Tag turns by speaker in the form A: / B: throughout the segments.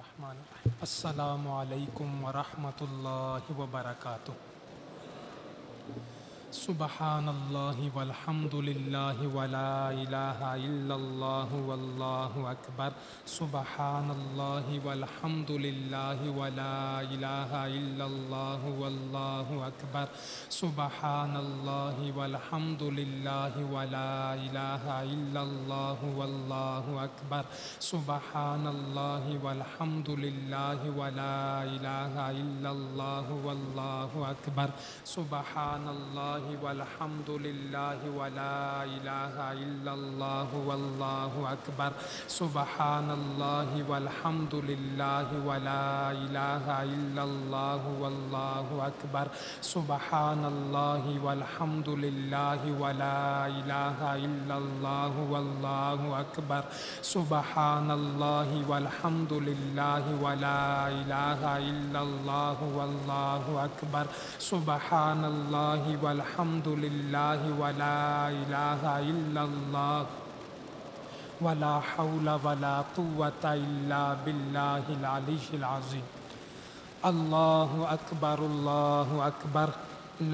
A: الرحمن الرحیم۔ السلام علیکم ورحمۃ اللہ وبرکاتہ۔ سبحان اللہ والحمد للہ ولا الہ الا اللہ واللہ اکبر۔ سبحان اللہ والحمد للہ ولا الہ الا اللہ واللہ اکبر۔ سبحان اللہ والحمد للہ ولا الہ الا اللہ واللہ اکبر۔ سبحان اللہ والحمد للہ ولا الہ الا اللہ واللہ اکبر۔ سبحان اللہ والحمد للہ ولا الہ الا اللہ واللہ اکبر۔ سبحان اللہ والحمد للہ ولا الہ الا اللہ واللہ اکبر۔ سبحان اللہ والحمد للہ ولا الہ الا اللہ واللہ اکبر۔ سبحان اللہ والحمد للہ ولا الہ الا اللہ واللہ اکبر۔ سبحان اللہ والحمد للہ ولا الہ الا اللہ ولا حول ولا قوة الا باللہ العلی العظیم۔ اللہ اکبر اللہ اکبر،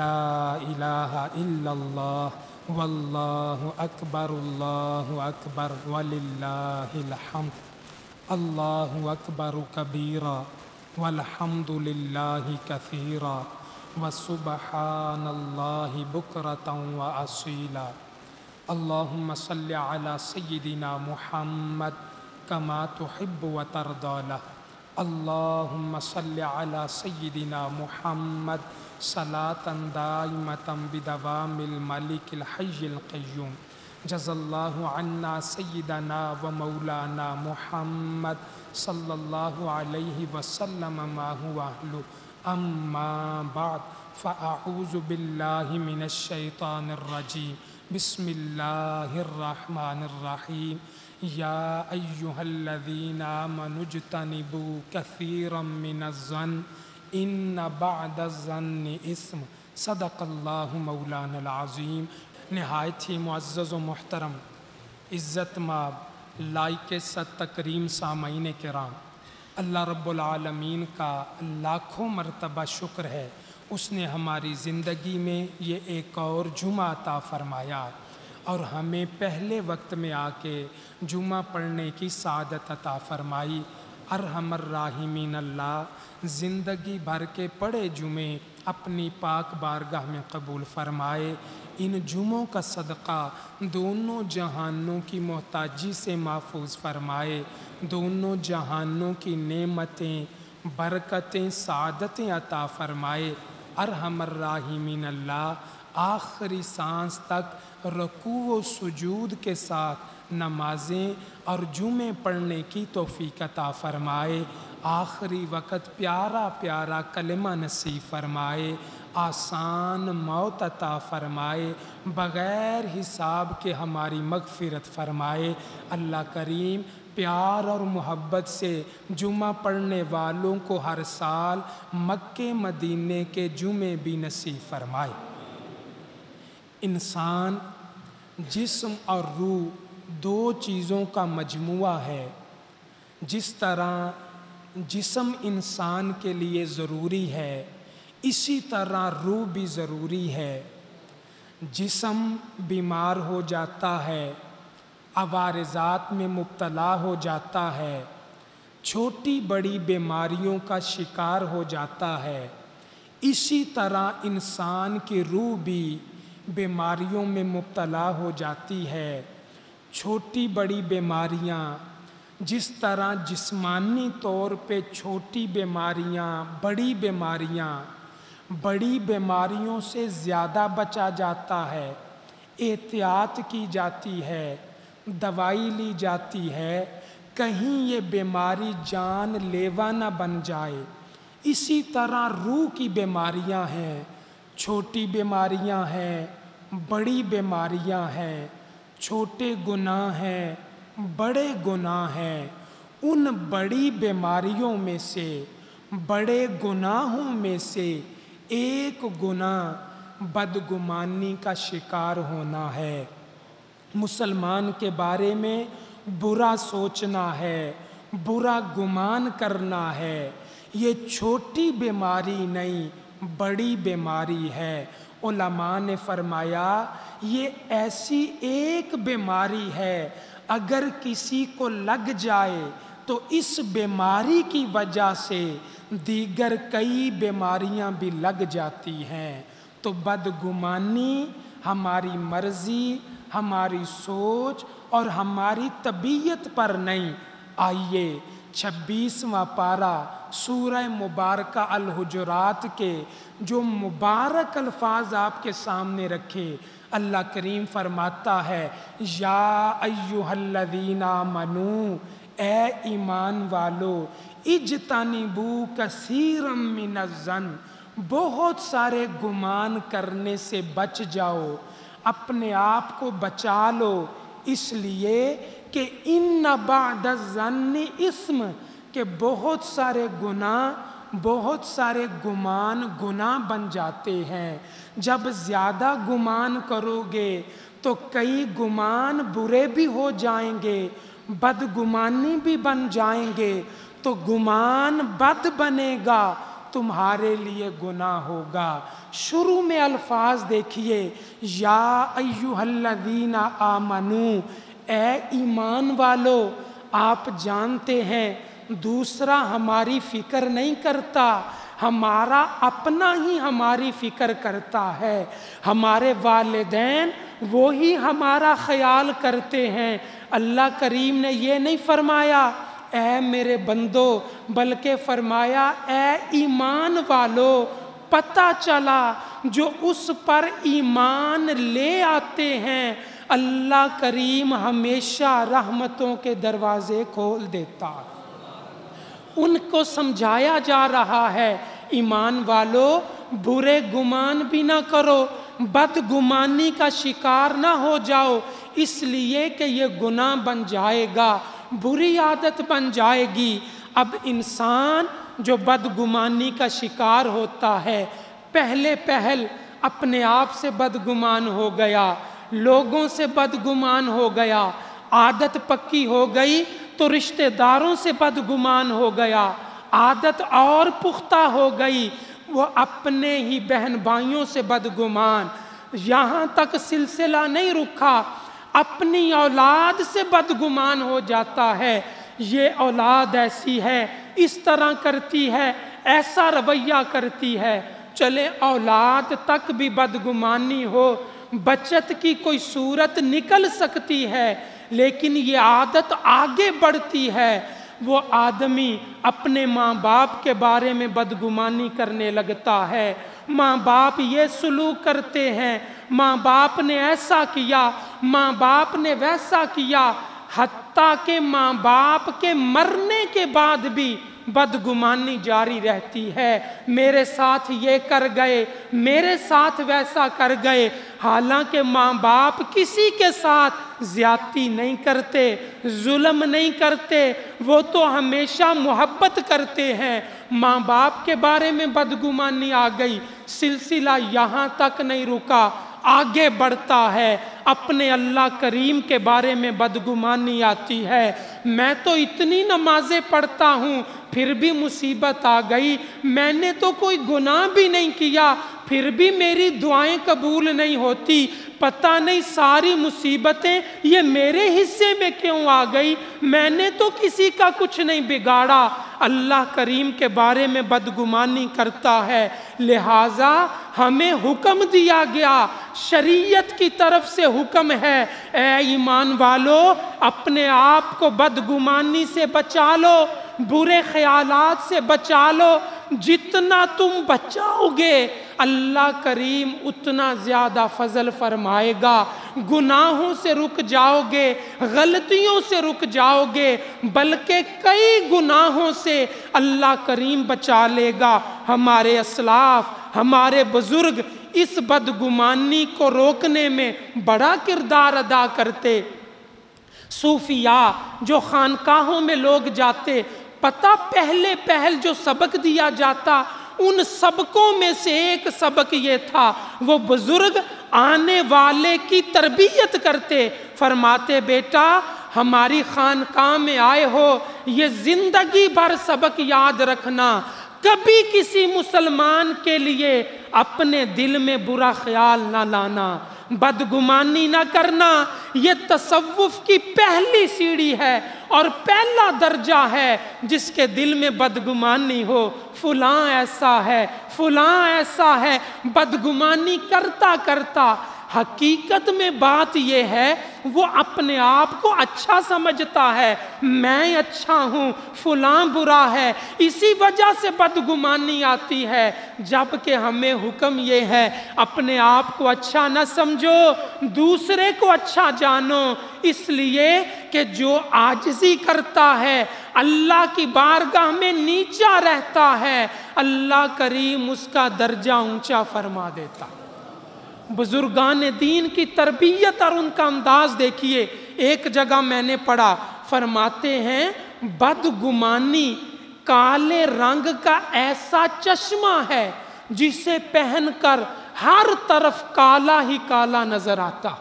A: لا الہ الا اللہ واللہ اکبر اللہ اکبر وللہ الحمد۔ اللہ اکبر کبیرا والحمد للہ کثیرا وسبحان اللہ بکرۃ واصیلا۔ اللہم صل علی سیدنا محمد کما تحب وترضی لہ۔ اللہم صل علی سیدنا محمد صلاۃ دائمۃ بدوام الملک الحی القیوم۔ جزا اللہ عنا سیدنا و مولانا محمد صلی اللہ علیہ وسلم ما هو اہلہ۔ اما بعد فاعوذ باللہ من الشیطان الرجیم۔ بسم اللہ الرحمن الرحیم۔ یا ایہا الذین آمنوا اجتنبوا کثیرا من الظن ان بعد الظن اثم۔ صدق اللہ مولانا العظیم۔ نہایت ہی معزز و محترم، عزت مآب، لائق ست تکریم سامعین کرام، اللہ رب العالمین کا لاکھوں مرتبہ شکر ہے، اس نے ہماری زندگی میں یہ ایک اور جمعہ عطا فرمایا اور ہمیں پہلے وقت میں آ کے جمعہ پڑھنے کی سعادت عطا فرمائی۔ ارحم الراحمین اللہ زندگی بھر کے پڑھے جمعے اپنی پاک بارگاہ میں قبول فرمائے۔ ان جمعوں کا صدقہ دونوں جہانوں کی محتاجی سے محفوظ فرمائے، دونوں جہانوں کی نعمتیں، برکتیں، سعادتیں عطا فرمائے۔ ارحم الراحمین اللہ آخری سانس تک رکوع و سجود کے ساتھ نمازیں اور جمعے پڑھنے کی توفیق عطا فرمائے۔ آخری وقت پیارا پیارا کلمہ نصیب فرمائے، آسان موت عطا فرمائے، بغیر حساب کے ہماری مغفرت فرمائے۔ اللہ کریم پیار اور محبت سے جمعہ پڑھنے والوں کو ہر سال مکے مدینے کے جمعے بھی نصیب فرمائے۔ انسان جسم اور روح دو چیزوں کا مجموعہ ہے۔ جس طرح جسم انسان کے لیے ضروری ہے، اسی طرح روح بھی ضروری ہے۔ جسم بیمار ہو جاتا ہے، عوارضات میں مبتلا ہو جاتا ہے، چھوٹی بڑی بیماریوں کا شکار ہو جاتا ہے، اسی طرح انسان کی روح بھی بیماریوں میں مبتلا ہو جاتی ہے۔ چھوٹی بڑی بیماریاں، جس طرح جسمانی طور پہ چھوٹی بیماریاں، بڑی بیماریوں سے زیادہ بچا جاتا ہے، احتیاط کی جاتی ہے، دوائی لی جاتی ہے، کہیں یہ بیماری جان لیوا نہ بن جائے۔ اسی طرح روح کی بیماریاں ہیں، چھوٹی بیماریاں ہیں، بڑی بیماریاں ہیں، چھوٹے گناہ ہیں، بڑے گناہ ہیں۔ ان بڑی بیماریوں میں سے، بڑے گناہوں میں سے ایک گناہ بدگمانی کا شکار ہونا ہے۔ مسلمان کے بارے میں برا سوچنا ہے، برا گمان کرنا ہے، یہ چھوٹی بیماری نہیں بڑی بیماری ہے۔ علماء نے فرمایا یہ ایسی ایک بیماری ہے اگر کسی کو لگ جائے تو اس بیماری کی وجہ سے دیگر کئی بیماریاں بھی لگ جاتی ہیں۔ تو بدگمانی ہماری مرضی، ہماری سوچ اور ہماری طبیعت پر نہیں۔ آئیے 26واں پارہ سورہ مبارکہ الحجرات کے جو مبارک الفاظ آپ کے سامنے رکھے، اللہ کریم فرماتا ہے یا ایھا الذین آمنو، اے ایمان والو، اجتنبوا کثیرا من الظن، بہت سارے گمان کرنے سے بچ جاؤ، اپنے آپ کو بچا لو، اس لیے کہ ان بعد الظن اثم، کہ بہت سارے گناہ، بہت سارے گمان گناہ بن جاتے ہیں۔ جب زیادہ گمان کرو گے تو کئی گمان برے بھی ہو جائیں گے، بدگمانی بھی بن جائیں گے، تو گمان بد بنے گا، تمہارے لیے گناہ ہوگا۔ شروع میں الفاظ دیکھیے، یا ایھا الذین آمنو، اے ایمان والو۔ آپ جانتے ہیں دوسرا ہماری فکر نہیں کرتا، ہمارا اپنا ہی ہماری فکر کرتا ہے۔ ہمارے والدین وہی ہمارا خیال کرتے ہیں۔ اللہ کریم نے یہ نہیں فرمایا اے میرے بندو، بلکہ فرمایا اے ایمان والو۔ پتہ چلا جو اس پر ایمان لے آتے ہیں اللہ کریم ہمیشہ رحمتوں کے دروازے کھول دیتا۔ ان کو سمجھایا جا رہا ہے ایمان والو برے گمان بھی نہ کرو، بدگمانی کا شکار نہ ہو جاؤ، اس لیے کہ یہ گناہ بن جائے گا، بری عادت بن جائے گی۔ اب انسان جو بدگمانی کا شکار ہوتا ہے، پہل اپنے آپ سے بدگمان ہو گیا، لوگوں سے بدگمان ہو گیا، عادت پکی ہو گئی تو رشتہ داروں سے بدگمان ہو گیا، عادت اور پختہ ہو گئی وہ اپنے ہی بہن بھائیوں سے بدگمان، یہاں تک سلسلہ نہیں رکا، اپنی اولاد سے بدگمان ہو جاتا ہے۔ یہ اولاد ایسی ہے، اس طرح کرتی ہے، ایسا رویہ کرتی ہے، چلے اولاد تک بھی بدگمانی ہو، بچت کی کوئی صورت نکل سکتی ہے، لیکن یہ عادت آگے بڑھتی ہے۔ وہ آدمی اپنے ماں باپ کے بارے میں بدگمانی کرنے لگتا ہے، ماں باپ یہ سلوک کرتے ہیں، ماں باپ نے ایسا کیا، ماں باپ نے ویسا کیا، حتیٰ کہ ماں باپ کے مرنے کے بعد بھی بدگمانی جاری رہتی ہے۔ میرے ساتھ یہ کر گئے، میرے ساتھ ویسا کر گئے، حالانکہ ماں باپ کسی کے ساتھ زیادتی نہیں کرتے، ظلم نہیں کرتے، وہ تو ہمیشہ محبت کرتے ہیں۔ ماں باپ کے بارے میں بدگمانی آ گئی، سلسلہ یہاں تک نہیں رکا، آگے بڑھتا ہے، اپنے اللہ کریم کے بارے میں بدگمانی آتی ہے۔ میں تو اتنی نمازیں پڑھتا ہوں پھر بھی مصیبت آ گئی، میں نے تو کوئی گناہ بھی نہیں کیا پھر بھی میری دعائیں قبول نہیں ہوتی، پتہ نہیں ساری مصیبتیں یہ میرے حصے میں کیوں آ گئی، میں نے تو کسی کا کچھ نہیں بگاڑا۔ اللہ کریم کے بارے میں بدگمانی کرتا ہے، لہٰذا ہمیں حکم دیا گیا، شریعت کی طرف سے حکم ہے، اے ایمان والو اپنے آپ کو بدگمانی سے بچا لو، برے خیالات سے بچا لو، جتنا تم بچاؤ گے اللہ کریم اتنا زیادہ فضل فرمائے گا، گناہوں سے رک جاؤ گے، غلطیوں سے رک جاؤ گے، بلکہ کئی گناہوں سے اللہ کریم بچا لے گا۔ ہمارے اسلاف، ہمارے بزرگ اس بدگمانی کو روکنے میں بڑا کردار ادا کرتے۔ صوفیاء جو خانقاہوں میں لوگ جاتے، پتہ پہل جو سبق دیا جاتا ان سبقوں میں سے ایک سبق یہ تھا، وہ بزرگ آنے والے کی تربیت کرتے، فرماتے بیٹا ہماری خانقاہ میں آئے ہو، یہ زندگی بھر سبق یاد رکھنا، کبھی کسی مسلمان کے لیے اپنے دل میں برا خیال نہ لانا، بدگمانی نہ کرنا۔ یہ تصوف کی پہلی سیڑھی ہے اور پہلا درجہ ہے جس کے دل میں بدگمانی ہو، فلاں ایسا ہے، فلاں ایسا ہے، بدگمانی کرتا کرتا حقیقت میں بات یہ ہے وہ اپنے آپ کو اچھا سمجھتا ہے، میں اچھا ہوں، فلاں برا ہے، اسی وجہ سے بدگمانی آتی ہے، جبکہ ہمیں حکم یہ ہے اپنے آپ کو اچھا نہ سمجھو، دوسرے کو اچھا جانو، اس لیے کہ جو عاجزی کرتا ہے اللہ کی بارگاہ میں نیچا رہتا ہے، اللہ کریم اس کا درجہ اونچا فرما دیتا۔ بزرگان دین کی تربیت اور ان کا انداز دیکھیے، ایک جگہ میں نے پڑھا، فرماتے ہیں بدگمانی کالے رنگ کا ایسا چشمہ ہے جسے پہن کر ہر طرف کالا ہی کالا نظر آتا۔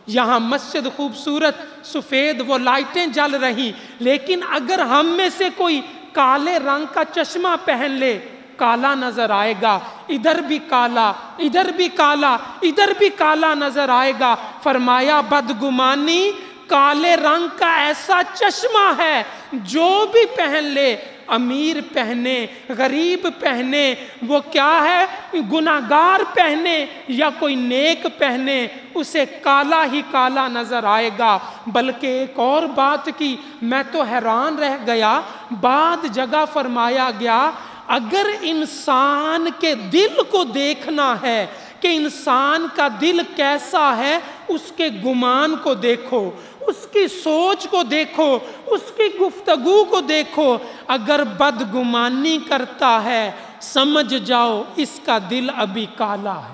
A: یہاں مسجد خوبصورت سفید وہ لائٹیں جل رہی، لیکن اگر ہم میں سے کوئی کالے رنگ کا چشمہ پہن لے کالا نظر آئے گا، ادھر بھی کالا، ادھر بھی کالا، ادھر بھی کالا نظر آئے گا۔ فرمایا بدگمانی کالے رنگ کا ایسا چشمہ ہے، جو بھی پہن لے، امیر پہنے، غریب پہنے، وہ کیا ہے، گناہگار پہنے یا کوئی نیک پہنے، اسے کالا ہی کالا نظر آئے گا۔ بلکہ ایک اور بات کی میں تو حیران رہ گیا، بعد جگہ فرمایا گیا اگر انسان کے دل کو دیکھنا ہے کہ انسان کا دل کیسا ہے، اس کے گمان کو دیکھو، اس کی سوچ کو دیکھو، اس کی گفتگو کو دیکھو، اگر بدگمانی کرتا ہے سمجھ جاؤ اس کا دل ابھی کالا ہے،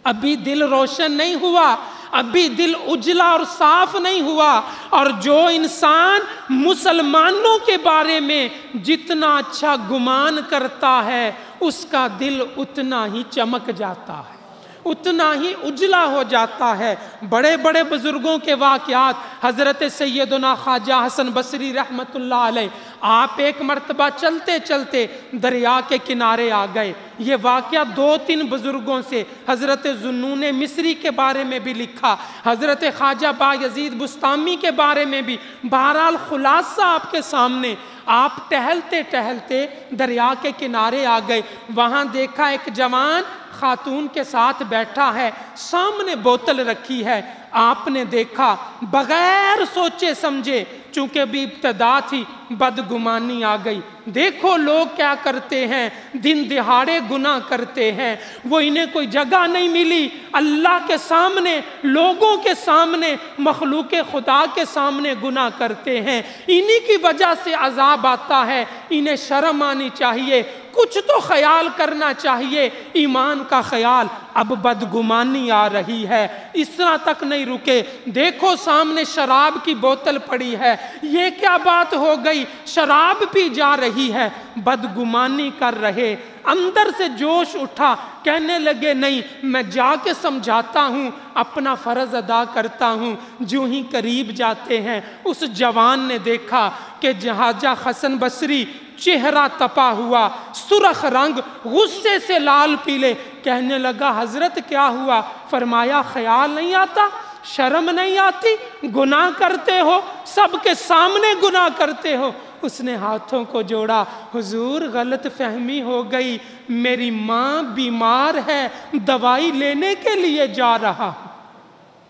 A: ابھی دل روشن نہیں ہوا، ابھی دل اجلا اور صاف نہیں ہوا۔ اور جو انسان مسلمانوں کے بارے میں جتنا اچھا گمان کرتا ہے اس کا دل اتنا ہی چمک جاتا ہے، اتنا ہی اجلا ہو جاتا ہے۔ بڑے بڑے بزرگوں کے واقعات، حضرت سیدنا خواجہ حسن بصری رحمت اللہ علیہ، آپ ایک مرتبہ چلتے چلتے دریا کے کنارے آ گئے۔ یہ واقعہ 2-3 بزرگوں سے، حضرت ذوالنون مصری کے بارے میں بھی لکھا، حضرت خواجہ بایزید بسطامی کے بارے میں بھی، بہرحال خلاصہ آپ کے سامنے۔ آپ ٹہلتے ٹہلتے دریا کے کنارے آ گئے، وہاں دیکھا ایک جوان خاتون کے ساتھ بیٹھا ہے، سامنے بوتل رکھی ہے۔ آپ نے دیکھا، بغیر سوچے سمجھے، چونکہ بھی ابتدا تھی، بدگمانی آ گئی۔ دیکھو لوگ کیا کرتے ہیں، دن دہاڑے گناہ کرتے ہیں، وہ انہیں کوئی جگہ نہیں ملی، اللہ کے سامنے، لوگوں کے سامنے، مخلوق خدا کے سامنے گناہ کرتے ہیں، انہی کی وجہ سے عذاب آتا ہے، انہیں شرم آنی چاہیے، کچھ تو خیال کرنا چاہیے، ایمان کا خیال۔ اب بدگمانی آ رہی ہے، اس طرح تک نہیں رکے، دیکھو سامنے شراب کی بوتل پڑی ہے، یہ کیا بات ہو گئی، شراب پی جا رہی ہے، بدگمانی کر رہے۔ اندر سے جوش اٹھا، کہنے لگے نہیں، میں جا کے سمجھاتا ہوں، اپنا فرض ادا کرتا ہوں۔ جو ہی قریب جاتے ہیں، اس جوان نے دیکھا کہ خواجہ حسن بصری چہرہ تپا ہوا، سرخ رنگ، غصے سے لال پیلے، کہنے لگا حضرت کیا ہوا؟ فرمایا خیال نہیں آتا، شرم نہیں آتی، گناہ کرتے ہو، سب کے سامنے گناہ کرتے ہو۔ اس نے ہاتھوں کو جوڑا، حضور غلط فہمی ہو گئی، میری ماں بیمار ہے، دوائی لینے کے لیے جا رہا۔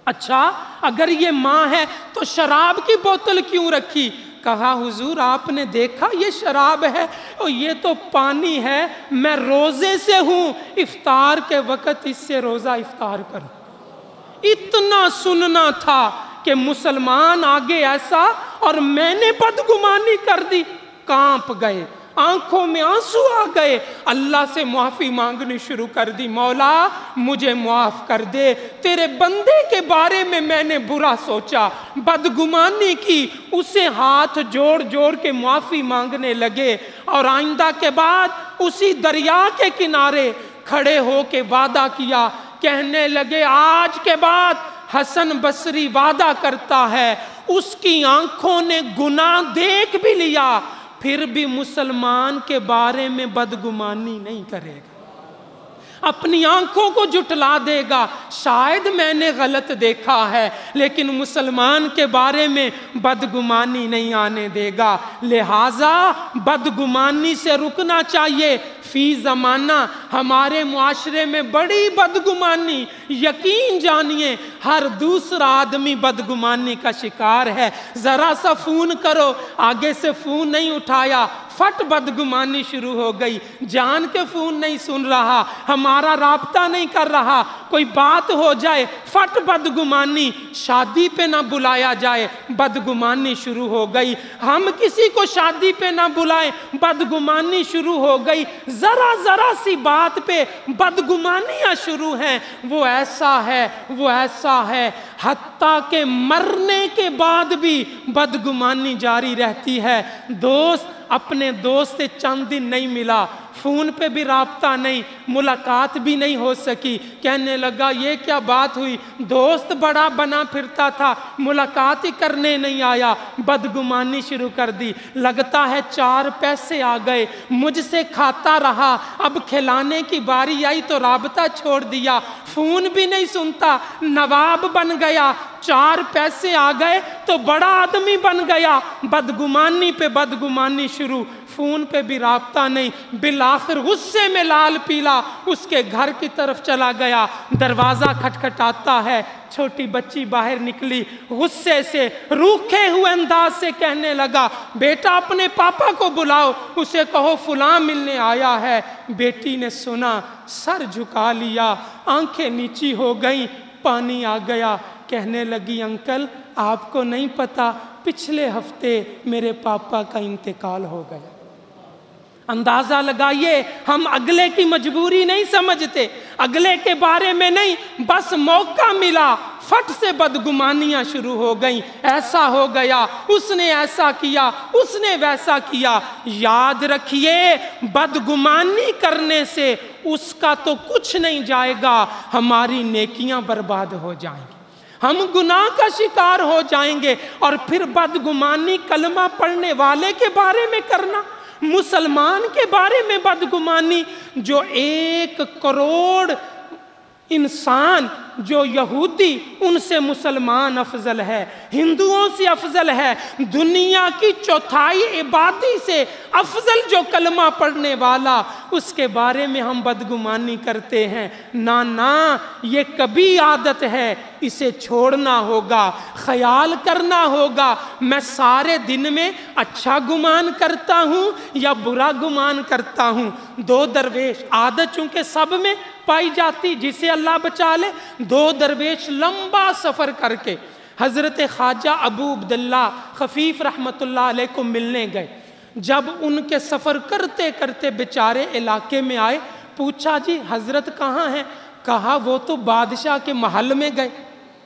A: اچھا اگر یہ ماں ہے تو شراب کی بوتل کیوں رکھی؟ کہا حضور آپ نے دیکھا یہ شراب ہے اور یہ تو پانی ہے، میں روزے سے ہوں، افطار کے وقت اس سے روزہ افطار کروں۔ اتنا سننا تھا کہ مسلمان آگے ایسا، اور میں نے بدگمانی کر دی، کانپ گئے، آنکھوں میں آنسو آ گئے، اللہ سے معافی مانگنی شروع کر دی، مولا مجھے معاف کر دے، تیرے بندے کے بارے میں نے برا سوچا، بدگمانی کی۔ اسے ہاتھ جوڑ جوڑ کے معافی مانگنے لگے، اور آئندہ کے بعد اسی دریا کے کنارے کھڑے ہو کے وعدہ کیا، کہنے لگے آج کے بعد حسن بصری وعدہ کرتا ہے اس کی آنکھوں نے گناہ دیکھ بھی لیا پھر بھی مسلمان کے بارے میں بدگمانی نہیں کرے گا، اپنی آنکھوں کو جھٹلا دے گا، شاید میں نے غلط دیکھا ہے لیکن مسلمان کے بارے میں بدگمانی نہیں آنے دے گا۔ لہٰذا بدگمانی سے رکنا چاہیے۔ فی زمانہ ہمارے معاشرے میں بڑی بدگمانی، یقین جانیے ہر دوسرا آدمی بدگمانی کا شکار ہے۔ ذرا سا فون کرو، آگے سے فون نہیں اٹھایا، فٹ بدگمانی شروع ہو گئی، جان کے فون نہیں سن رہا، ہمارا رابطہ نہیں کر رہا، کوئی بات ہو جائے فٹ بدگمانی، شادی پہ نہ بلایا جائے بدگمانی شروع ہو گئی، ہم کسی کو شادی پہ نہ بلائیں بدگمانی شروع ہو گئی، ذرا سی بات پہ بدگمانیاں شروع ہیں۔ وہ ایسا ہے حتیٰ کہ مرنے کے بعد بھی بدگمانی جاری رہتی ہے۔ دوست اپنے دوست سے چند دن نہیں ملا، فون پہ بھی رابطہ نہیں، ملاقات بھی نہیں ہو سکی، کہنے لگا یہ کیا بات ہوئی، دوست بڑا بنا پھرتا تھا ملاقات ہی کرنے نہیں آیا، بدگمانی شروع کر دی۔ لگتا ہے 4 پیسے آ گئے، مجھ سے کھاتا رہا، اب کھلانے کی باری آئی تو رابطہ چھوڑ دیا، فون بھی نہیں سنتا، نواب بن گیا، 4 پیسے آ گئے تو بڑا آدمی بن گیا، بدگمانی پہ بدگمانی شروع، فون پہ بھی رابطہ نہیں، بالآخر غصے میں لال پیلا اس کے گھر کی طرف چلا گیا، دروازہ کھٹکھٹاتا ہے، چھوٹی بچی باہر نکلی، غصے سے روکھے ہوئے انداز سے کہنے لگا بیٹا اپنے پاپا کو بلاؤ، اسے کہو فلاں ملنے آیا ہے۔ بیٹی نے سنا، سر جھکا لیا، آنکھیں نیچی ہو گئیں، پانی آ گیا، کہنے لگی انکل آپ کو نہیں پتا پچھلے ہفتے میرے پاپا کا انتقال ہو گیا۔ اندازہ لگائیے ہم اگلے کی مجبوری نہیں سمجھتے، اگلے کے بارے میں نہیں، بس موقع ملا فٹ سے بدگمانیاں شروع ہو گئیں، ایسا ہو گیا، اس نے ایسا کیا، اس نے ویسا کیا۔ یاد رکھیے بدگمانی کرنے سے اس کا تو کچھ نہیں جائے گا، ہماری نیکیاں برباد ہو جائیں گی، ہم گناہ کا شکار ہو جائیں گے۔ اور پھر بدگمانی کلمہ پڑھنے والے کے بارے میں کرنا، مسلمان کے بارے میں بدگمانی، جو 1 کروڑ انسان جو یہودی ان سے مسلمان افضل ہے، ہندوؤں سے افضل ہے، دنیا کی 1/4 آبادی سے افضل جو کلمہ پڑھنے والا، اس کے بارے میں ہم بدگمانی کرتے ہیں۔ نہ یہ کبھی عادت ہے، اسے چھوڑنا ہوگا، خیال کرنا ہوگا میں سارے دن میں اچھا گمان کرتا ہوں یا برا گمان کرتا ہوں۔ 2 درویش، عادت چونکہ سب میں پائی جاتی، جسے اللہ بچا لے، 2 درویش لمبا سفر کر کے حضرت خواجہ ابو عبداللہ خفیف رحمت اللہ علیہ کو ملنے گئے۔ جب ان کے سفر کرتے کرتے بیچارے علاقے میں آئے، پوچھا جی حضرت کہاں ہیں؟ کہا وہ تو بادشاہ کے محل میں گئے۔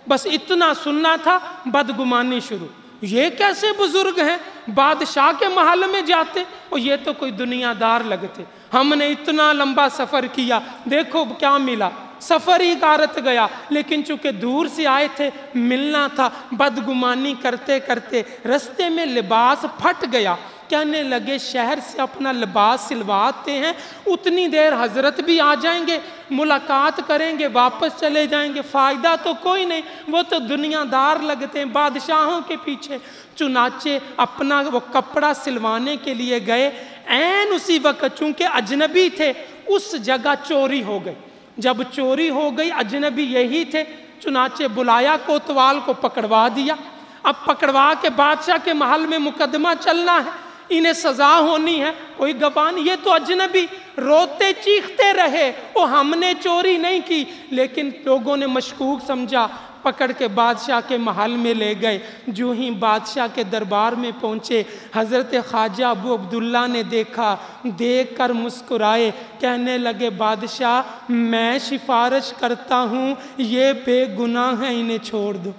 A: بس اتنا سننا تھا، بدگمانی شروع، یہ کیسے بزرگ ہیں بادشاہ کے محل میں جاتے، اور یہ تو کوئی دنیا دار لگتے، ہم نے اتنا لمبا سفر کیا، دیکھو کیا ملا، سفر ہی غارت گیا، لیکن چونکہ دور سے آئے تھے ملنا تھا۔ بدگمانی کرتے کرتے رستے میں لباس پھٹ گیا، کہنے لگے شہر سے اپنا لباس سلواتے ہیں، اتنی دیر حضرت بھی آ جائیں گے، ملاقات کریں گے، واپس چلے جائیں گے، فائدہ تو کوئی نہیں، وہ تو دنیا دار لگتے ہیں بادشاہوں کے پیچھے۔ چنانچہ اپنا وہ کپڑا سلوانے کے لیے گئے، عین اسی وقت چونکہ اجنبی تھے اس جگہ چوری ہو گئی۔ جب چوری ہو گئی، اجنبی یہی تھے، چنانچہ بلایا کوتوال کو، پکڑوا دیا۔ اب پکڑوا کے بادشاہ کے محل میں مقدمہ چلنا ہے، انہیں سزا ہونی ہے، کوئی گواہ نہیں، یہ تو اجنبی، روتے چیختے رہے، وہ ہم نے چوری نہیں کی، لیکن لوگوں نے مشکوک سمجھا، پکڑ کے بادشاہ کے محل میں لے گئے۔ جو ہی بادشاہ کے دربار میں پہنچے، حضرت خواجہ ابو عبداللہ نے دیکھا، دیکھ کر مسکرائے، کہنے لگے بادشاہ میں سفارش کرتا ہوں یہ بے گناہ ہیں، انہیں چھوڑ دو،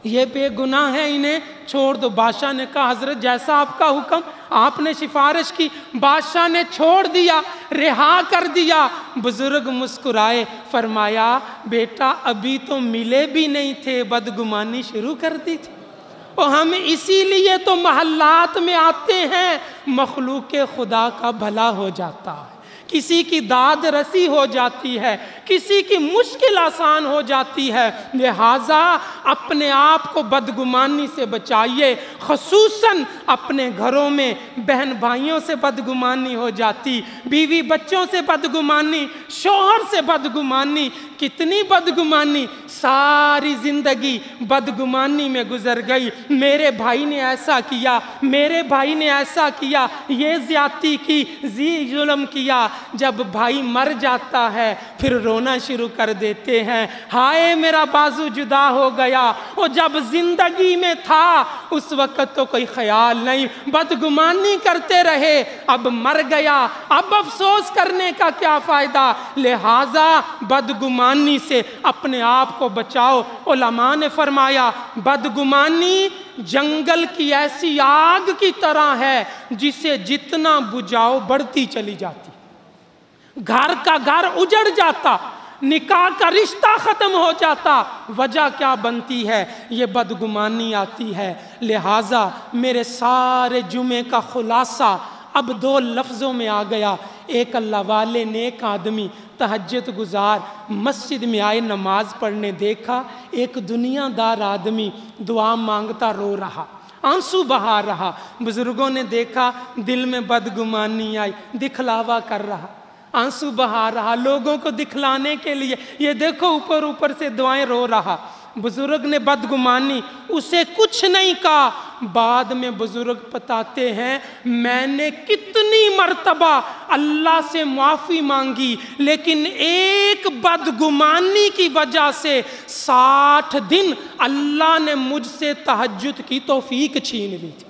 A: یہ بے گناہ ہے، انہیں چھوڑ دو۔ بادشاہ نے کہا حضرت جیسا آپ کا حکم، آپ نے سفارش کی، بادشاہ نے چھوڑ دیا، رہا کر دیا۔ بزرگ مسکرائے، فرمایا بیٹا ابھی تو ملے بھی نہیں تھے بدگمانی شروع کر دی تھی، اور ہم اسی لیے تو محلات میں آتے ہیں، مخلوق خدا کا بھلا ہو جاتا ہے، کسی کی داد رسی ہو جاتی ہے، کسی کی مشکل آسان ہو جاتی ہے۔ لہٰذا اپنے آپ کو بدگمانی سے بچائیے، خصوصاً اپنے گھروں میں بہن بھائیوں سے بدگمانی ہو جاتی، بیوی بچوں سے بدگمانی، شوہر سے بدگمانی، کتنی بدگمانی، ساری زندگی بدگمانی میں گزر گئی۔ میرے بھائی نے ایسا کیا، میرے بھائی نے ایسا کیا، یہ زیادتی کی، ظلم کیا۔ جب بھائی مر جاتا ہے پھر رونا شروع کر دیتے ہیں، ہائے میرا بازو جدا ہو گیا، اور جب زندگی میں تھا اس وقت تو کوئی خیال نہیں، بدگمانی کرتے رہے، اب مر گیا، اب افسوس کرنے کا کیا فائدہ؟ لہٰذا بدگمانی سے اپنے آپ کو بچاؤ۔ علماء نے فرمایا بدگمانی جنگل کی ایسی آگ کی طرح ہے جسے جتنا بجھاؤ بڑھتی چلی جاتی، گھر کا گھر اجڑ جاتا، نکاح کا رشتہ ختم ہو جاتا۔ وجہ کیا بنتی ہے؟ یہ بدگمانی آتی ہے۔ لہٰذا میرے سارے جمعے کا خلاصہ اب 2 لفظوں میں آ گیا۔ ایک اللہ والے نیک آدمی تہجد گزار مسجد میں آئے نماز پڑھنے دیکھا، ایک دنیا دار آدمی دعا مانگتا رو رہا، آنسو بہا رہا۔ بزرگوں نے دیکھا دل میں بدگمانی آئی، دکھلاوا کر رہا، آنسو بہا رہا لوگوں کو دکھلانے کے لیے، یہ دیکھو اوپر اوپر سے دعائیں رو رہا۔ بزرگ نے بدگمانی، اسے کچھ نہیں کہا۔ بعد میں بزرگ بتاتے ہیں میں نے کتنی مرتبہ اللہ سے معافی مانگی، لیکن ایک بدگمانی کی وجہ سے 60 دن اللہ نے مجھ سے تہجد کی توفیق چھین لی تھی۔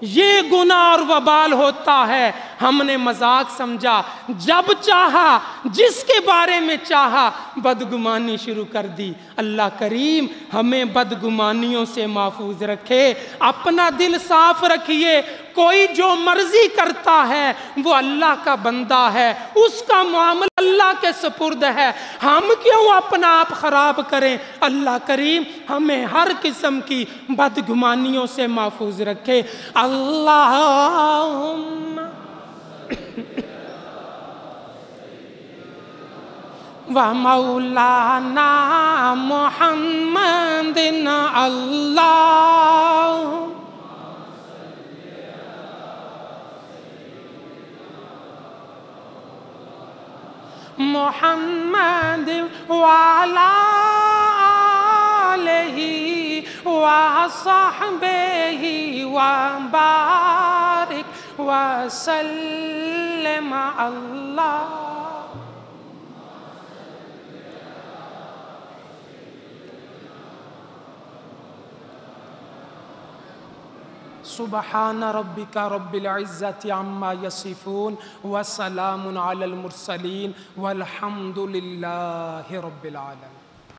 A: یہ گناہ اور وبال ہوتا ہے۔ ہم نے مذاق سمجھا، جب چاہا جس کے بارے میں چاہا بدگمانی شروع کر دی۔ اللہ کریم ہمیں بدگمانیوں سے محفوظ رکھے۔ اپنا دل صاف رکھیے، کوئی جو مرضی کرتا ہے وہ اللہ کا بندہ ہے، اس کا معاملہ اللہ کے سپرد ہے، ہم کیوں اپنا آپ خراب کریں؟ اللہ کریم ہمیں ہر قسم کی بدگمانیوں سے محفوظ رکھے۔ اللہم ومولانا محمد اللہ محمد وعلى آلہ وصحبہ وبارک وسلم اللہ۔ سبحان ربک رب العزت عما یصفون وسلام علی المرسلین والحمد للہ رب العالمین۔